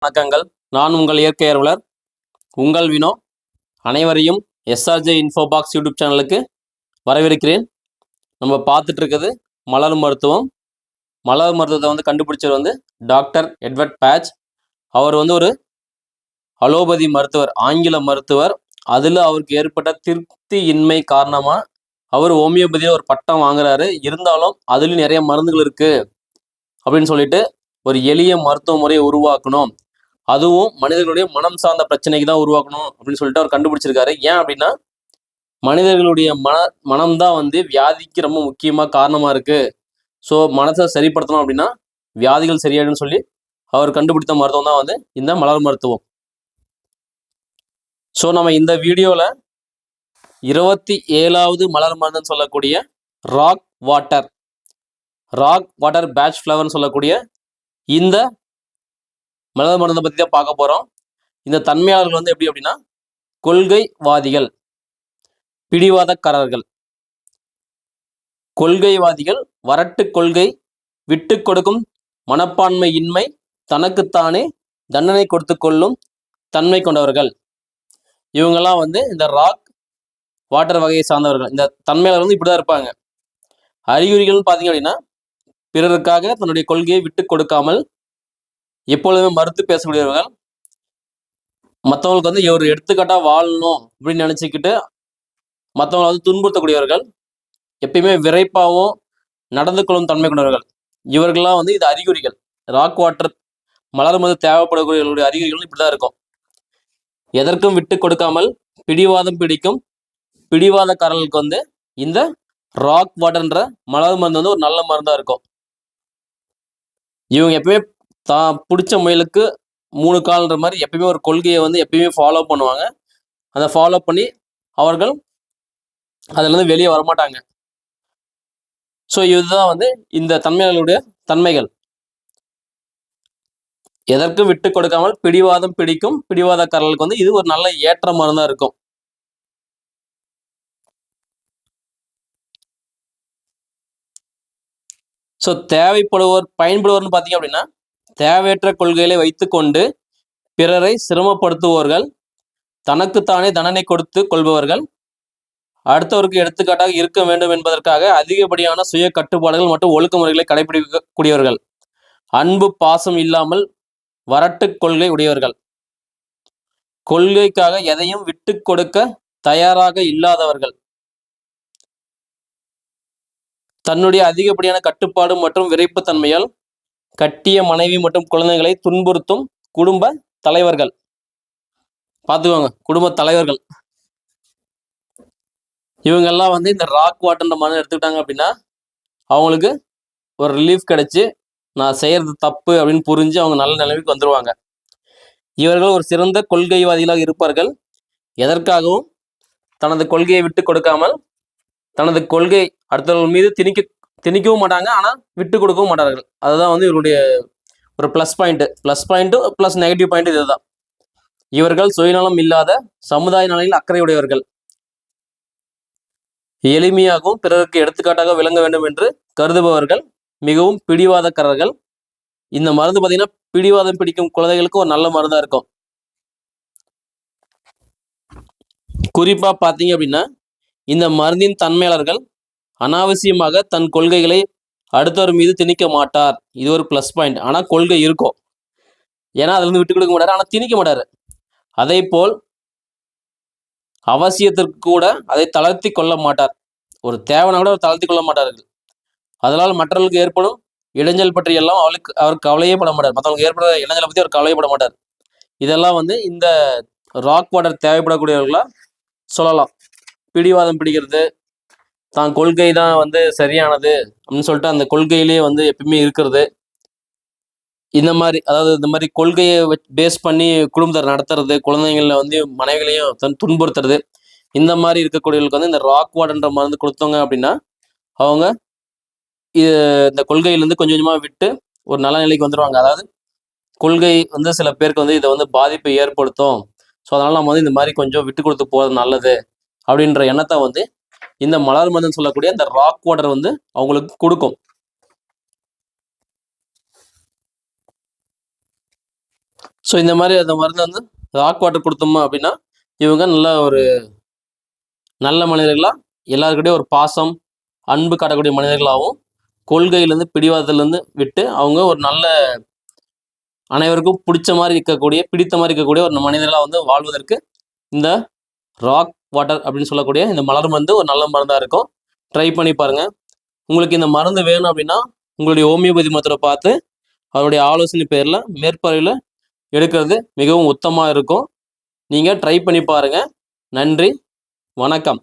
வணக்கங்கள். நான் உங்கள் இயற்கை ஆர்வலர் உங்கள் வினோ. அனைவரையும் எஸ்ஆர்ஜே இன்ஃபோபாக்ஸ் யூடியூப் சேனலுக்கு வரவேற்கிறேன். நம்ம பார்த்துட்டு இருக்குது மலர் மருத்துவம். மலர் மருத்துவத்தை கண்டுபிடிச்சவர் டாக்டர் எட்வர்ட் பேட்ச். அவர் ஒரு அலோபதி மருத்துவர், ஆங்கில மருத்துவர். அதில் அவருக்கு ஏற்பட்ட திருப்தி இன்மை காரணமாக அவர் ஹோமியோபதியில் ஒரு பட்டம் வாங்குறாரு. இருந்தாலும் அதுலேயும் நிறைய மருந்துகள் இருக்குது அப்படின்னு சொல்லிட்டு ஒரு எளிய மருத்துவ முறையை உருவாக்கணும், அதுவும் மனிதர்களுடைய மனம் சார்ந்த பிரச்சனைக்கு தான் உருவாக்கணும் அப்படின்னு சொல்லிட்டு அவர் கண்டுபிடிச்சிருக்காரு. ஏன் அப்படின்னா மனிதர்களுடைய மனம்தான் வியாதிக்கு ரொம்ப முக்கியமாக காரணமாக இருக்கு. ஸோ மனசை சரிப்படுத்தணும் அப்படின்னா வியாதிகள் சரியாயிடும்னு சொல்லி அவர் கண்டுபிடித்த மருத்துவம் தான் இந்த மலர் மருத்துவம். ஸோ நம்ம இந்த வீடியோவில் 27வது மலர் மருந்துன்னு சொல்லக்கூடிய ராக் வாட்டர் பேட்ச் ஃப்ளவர்னு சொல்லக்கூடிய இந்த மலர் மருந்தை பற்றி தான் பார்க்க போகிறோம். இந்த தன்மையாளர்கள் எப்படி அப்படின்னா கொள்கைவாதிகள், பிடிவாதக்காரர்கள். கொள்கைவாதிகள் வரட்டு கொள்கை, விட்டு கொடுக்கும் மனப்பான்மை இன்மை, தனக்குத்தானே தண்டனை கொடுத்து கொள்ளும் தன்மை கொண்டவர்கள். இவங்கெல்லாம் இந்த ராக் வாட்டர் வகையை சார்ந்தவர்கள். இந்த தன்மையாளர்கள் இப்படிதான் இருப்பாங்க. அறிகுறிகள்னு பார்த்தீங்க அப்படின்னா பிறருக்காக தன்னுடைய கொள்கையை விட்டு கொடுக்காமல் எப்பொழுதுமே மறுத்து பேசக்கூடியவர்கள். மற்றவங்களுக்கு ஒரு எடுத்துக்காட்டா வாழணும் அப்படின்னு நினைச்சுக்கிட்டு மற்றவங்களை துன்புறுத்தக்கூடியவர்கள். எப்பயுமே விரைப்பாவோ நடந்து கொள்ளும் தன்மை கொண்டவர்கள். இவர்கள்லாம் இது அறிகுறிகள். ராக் வாட்டர் மலர் மருந்து தேவைப்படக்கூடியவர்களுடைய அறிகுறிகள் இப்படிதான் இருக்கும். எதற்கும் விட்டு கொடுக்காமல் பிடிவாதம் பிடிக்கும் பிடிவாதக்காரர்களுக்கு இந்த ராக் வாட்டர்ன்ற மலர் மருந்து ஒரு நல்ல மருந்தா இருக்கும். இவங்க எப்பயுமே தான் பிடிச்ச முயலுக்கு 3 கால்ன்ற மாதிரி எப்பயுமே ஒரு கொள்கையை எப்பயுமே ஃபாலோ பண்ணுவாங்க. அதை ஃபாலோ பண்ணி அவர்கள் அதுலேருந்து வெளியே வரமாட்டாங்க. ஸோ இதுதான் இந்த தன்மைகளுடைய தன்மைகள். எதற்கும் விட்டு கொடுக்காமல் பிடிவாதம் பிடிக்கும் பிடிவாதக்காரர்களுக்கு இது ஒரு நல்ல ஏற்ற மருந்தா இருக்கும். ஸோ பயன்படுவோர்னு பார்த்தீங்க அப்படின்னா தேவையற்ற கொள்கைகளை வைத்துக்கொண்டு பிறரை சிரமப்படுத்துவோர்கள், தனக்குத்தானே தண்டனை கொடுத்து கொள்பவர்கள், அடுத்தவருக்கு எடுத்துக்காட்டாக இருக்க வேண்டும் என்பதற்காக அதிகப்படியான சுய கட்டுப்பாடுகள் மற்றும் ஒழுக்கமுறைகளை கடைபிடிக்கக்கூடியவர்கள், அன்பு பாசம் இல்லாமல் வரட்டு கொள்கை உடையவர்கள், கொள்கைக்காக எதையும் விட்டு கொடுக்க தயாராக இல்லாதவர்கள், தன்னுடைய அதிகப்படியான கட்டுப்பாடு மற்றும் விரைப்புத்தன்மையால் கட்டிய மனைவி மற்றும் குழந்தைகளை துன்புறுத்தும் குடும்ப தலைவர்கள். பார்த்துக்கோங்க, குடும்ப தலைவர்கள். இவங்கெல்லாம் இந்த ராக் வாட்டர்ன்ற மருந்து எடுத்துக்கிட்டாங்க அப்படின்னா அவங்களுக்கு ஒரு ரிலீஃப் கிடைச்சி நான் செய்யறது தப்பு அப்படின்னு புரிஞ்சு அவங்க நல்ல நிலைமைக்கு வந்துடுவாங்க. இவர்கள் ஒரு சிறந்த கொள்கைவாதிகளாக இருப்பார்கள். எதற்காகவும் தனது கொள்கையை விட்டு கொடுக்காமல் தனது கொள்கை அடுத்தவர்கள் மீது திணிக்கவும் மாட்டாங்க, ஆனால் விட்டு கொடுக்கவும் மாட்டார்கள். அதுதான் இவருடைய ஒரு plus point plus negative point இதுதான். இவர்கள் சுயநலம் இல்லாத சமுதாய நலனில் அக்கறையுடையவர்கள், எளிமையாகவும் பிறருக்கு எடுத்துக்காட்டாக விளங்க வேண்டும் என்று கருதுபவர்கள், மிகவும் பிடிவாதக்காரர்கள். இந்த மருந்து பார்த்தீங்கன்னா பிடிவாதம் பிடிக்கும் குழந்தைகளுக்கு ஒரு நல்ல மருந்தா இருக்கும். குறிப்பா பார்த்தீங்க அப்படின்னா இந்த மருந்தின் தன்மையாளர்கள் அனாவசியமாக தன் கொள்கைகளை அடுத்தவர் மீது திணிக்க மாட்டார். இது ஒரு ப்ளஸ் பாயிண்ட். ஆனால் கொள்கை இருக்கும், ஏன்னா அதுல விட்டு கொடுக்க மாட்டார், ஆனால் திணிக்க மாட்டார். அதே போல் அவசியத்திற்கு கூட அதை தளர்த்தி கொள்ள மாட்டார். ஒரு தேவைனா கூட அவர் தளர்த்தி கொள்ள மாட்டார்கள். அதனால் மற்றவர்களுக்கு ஏற்படும் இடைஞ்சல் பற்றி எல்லாம் அவர் கவலையே பட மாட்டார். மற்றவங்களுக்கு ஏற்படுற இடைஞ்சலை பற்றி அவர் கவலையப்பட மாட்டார். இதெல்லாம் இந்த ராக் வாட்டர் தேவைப்படக்கூடியவர்களா சொல்லலாம். பிடிவாதம் பிடிக்கிறது, தான் கொள்கை தான் சரியானது அப்படின்னு சொல்லிட்டு அந்த கொள்கையிலேயே எப்பயுமே இருக்கிறது, இந்த மாதிரி கொள்கையை பேஸ் பண்ணி குடும்பத்தை நடத்துறது, குழந்தைங்கள மனைவிகளையும் துன்புறுத்துறது, இந்த மாதிரி இருக்கக்கூடியவர்களுக்கு இந்த ராக் வாட்டர்ன்ற மருந்து கொடுத்தவங்க அப்படின்னா அவங்க இந்த கொள்கையிலேருந்து கொஞ்சம் கொஞ்சமாக விட்டு ஒரு நல்ல நிலைக்கு வந்துடுவாங்க. அதாவது கொள்கை சில பேருக்கு இதை பாதிப்பை ஏற்படுத்தும். ஸோ அதனால நம்ம இந்த மாதிரி கொஞ்சம் விட்டு கொடுத்து போகிறது நல்லது அப்படின்ற எண்ணத்தை இந்த மலர் மருந்துன்னு சொல்லக்கூடிய இந்த ராக் வாட்டர் அவங்களுக்கு கொடுக்கும். ஸோ இந்த மாதிரி அந்த மருந்து வந்து ராக் வாட்டர் கொடுத்தோமா அப்படின்னா இவங்க நல்ல மனிதர்களாக எல்லாருக்கிட்டையும் ஒரு பாசம் அன்பு காட்டக்கூடிய மனிதர்களாகவும் கொள்கையிலேருந்து பிடிவாதத்துலேருந்து விட்டு அவங்க ஒரு நல்ல அனைவருக்கும் பிடித்த மாதிரி இருக்கக்கூடிய ஒரு மனிதர்களாக வந்து வாழ்வதற்கு இந்த ராக் வாட்டர் அப்படின்னு சொல்லக்கூடிய இந்த மலர் மருந்து ஒரு நல்ல மருந்தாக இருக்கும். ட்ரை பண்ணி பாருங்கள். உங்களுக்கு இந்த மருந்து வேணும் அப்படின்னா உங்களுடைய ஹோமியோபதி மருத்துவரை பார்த்து அவருடைய ஆலோசனை பேரில் மேற்பார்வையில் எடுக்கிறது மிகவும் உத்தமாக இருக்கும். நீங்கள் ட்ரை பண்ணி பாருங்கள். நன்றி, வணக்கம்.